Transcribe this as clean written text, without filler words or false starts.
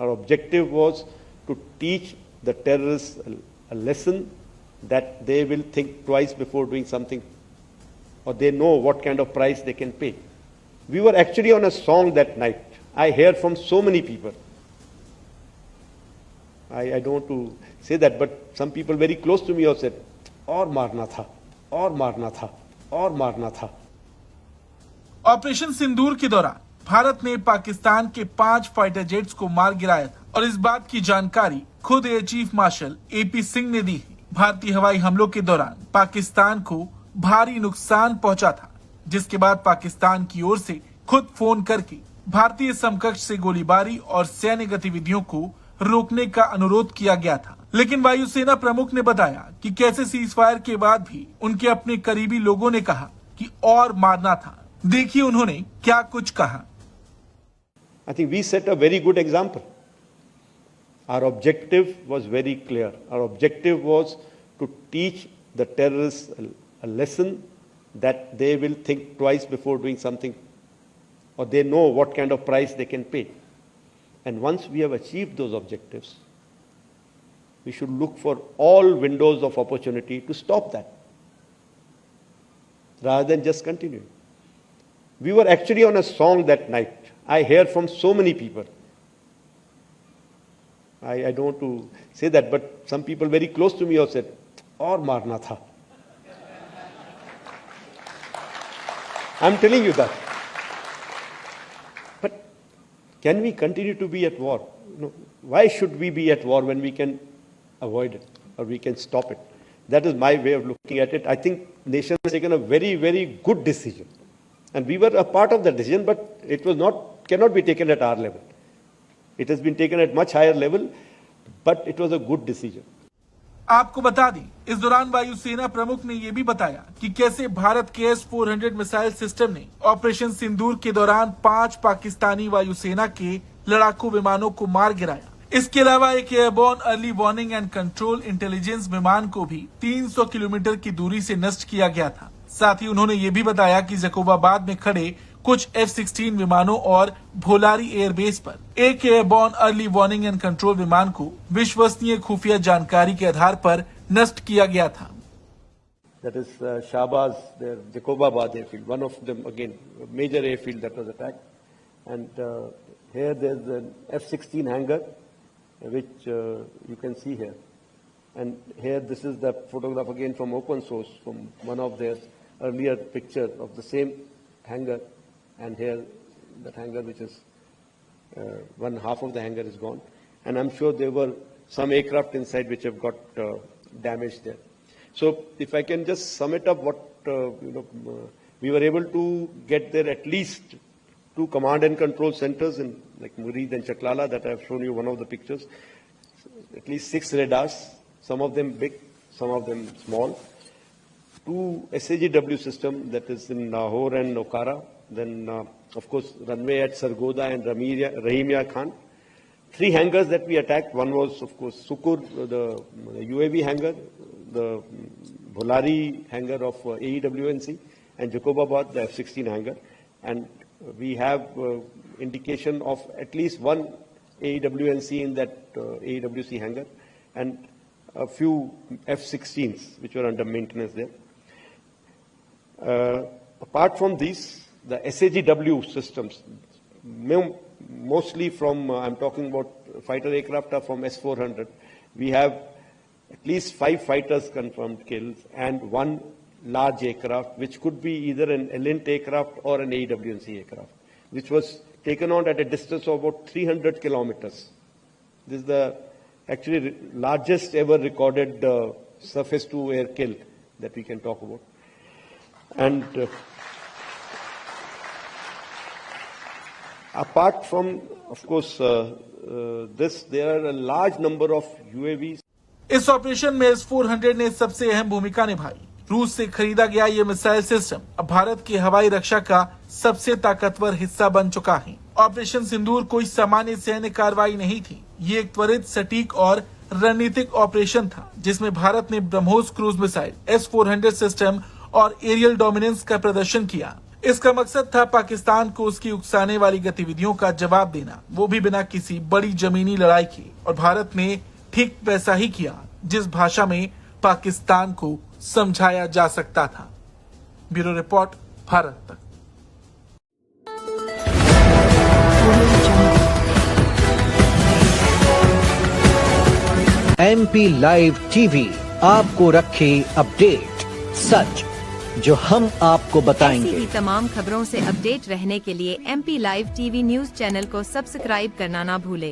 Our objective was to teach the terrorists a lesson that they will think twice before doing something, or they know what kind of price they can pay. We were actually on a song that night. I heard from so many people. I don't want to say that, but some people very close to me have said, और मारना था, और मारना था, और मारना था. Operation सिंदूर के दौरान भारत ने पाकिस्तान के 5 फाइटर जेट्स को मार गिराया था और इस बात की जानकारी खुद air chief marshal AP Singh ने दी है. भारतीय हवाई हमलों के दौरान पाकिस्तान को भारी नुकसान पहुंचा था, जिसके बाद पाकिस्तान की ओर से खुद फोन करके भारतीय समकक्ष से गोलीबारी और सैन्य गतिविधियों को रोकने का अनुरोध किया गया था. लेकिन वायुसेना प्रमुख ने बताया कि कैसे सीज फायर के बाद भी उनके अपने करीबी लोगों ने कहा कि और मारना था. देखिए उन्होंने क्या कुछ कहा. I think we set a very good example. Our objective was very clear. Our objective was to teach the terrorists a lesson that they will think twice before doing something, or they know what kind of price they can pay. And once we have achieved those objectives, we should look for all windows of opportunity to stop that, rather than just continue. We were actually on a song that night. I heard from so many people. I don't want to say that, but some people very close to me have said, और मारना था. I'm telling you that. But can we continue to be at war? No. Why should we be at war when we can avoid it or we can stop it? That is my way of looking at it. I think nation has taken a very, very good decision. And we were a part of that decision, but it was cannot be taken at our level. It has been taken at much higher level, but it was a good decision. आपको बता दें, इस दौरान वायुसेना प्रमुख ने यह भी बताया कि कैसे भारत के S-400 मिसाइल सिस्टम ने ऑपरेशन सिंदूर के दौरान 5 पाकिस्तानी वायुसेना के लड़ाकू विमानों को मार गिराया. इसके अलावा एक airborne early warning and control intelligence विमान को भी 300 किलोमीटर की दूरी से नष्ट किया गया था. साथ ही उन्होंने ये भी बताया कि जकोबाबाद में खड़े कुछ F-16 विमानों और भोलारी एयरबेस पर एक airborne early warning and control विमान को विश्वसनीय खुफिया जानकारी के आधार पर नष्ट किया गया था. That is Shahbaz, their Jacobabad airfield, one of them again, major airfield that was attacked. And here there's an F-16 hangar, which you can see here. And here this is the photograph again from open source, from one of their earlier pictures of the same hangar. And here that hangar, which is one half of the hangar is gone. And I'm sure there were some aircraft inside which have got damaged there. So if I can just sum it up, what we were able to get there at least 2 command and control centers in like Murid and Chaklala that I've shown you one of the pictures. At least 6 radars, some of them big, some of them small. 2 SAGW system that is in Nahor and Okara. Then of course runway at Sargoda and Rahimia Khan. 3 hangars that we attacked. One was of course Sukur, the UAV hangar, the Bholari hangar of AEWNC, and Jacobabad, the F-16 hangar. And we have indication of at least 1 AEWNC in that AEWC hangar, and a few F-16s which were under maintenance there. Apart from these, the SAGW systems, mostly from, I'm talking about fighter aircraft are from S-400. We have at least 5 fighters confirmed kills and 1 large aircraft, which could be either an Elint aircraft or an AEWNC aircraft, which was taken on at a distance of about 300 kilometers. This is the actually largest ever recorded surface-to-air kill that we can talk about. And apart from, of course, this, there are a large number of UAVs. इस operation में S-400 ने सबसे अहम भूमिका निभाई. रूस से खरीदा गया ये मिसाइल सिस्टम अब भारत की हवाई रक्षा का सबसे ताकतवर हिस्सा बन चुका है. ऑपरेशन सिंदूर कोई सामान्य सैन्य कार्रवाई नहीं थी. ये एक त्वरित, सटीक और रणनीतिक ऑपरेशन था, जिसमें भारत ने BrahMos cruise missile, S-400 system और एरियल डोमिनेंस का प्रदर्शन किया. इसका मकसद था पाकिस्तान को उसकी उकसाने वाली गतिविधियों का जवाब देना, वो भी बिना किसी बड़ी जमीनी लड़ाई के। और भारत ने ठीक वैसा ही किया जिस भाषा में पाकिस्तान को समझाया जा सकता था। ब्यूरो रिपोर्ट, भारत तक। MP लाइव टीवी आपको रखे अपडेट, सच जो हम आपको बताएंगे। ऐसी ही तमाम खबरों से अपडेट रहने के लिए MP live TV news channel को सब्सक्राइब करना ना भूले।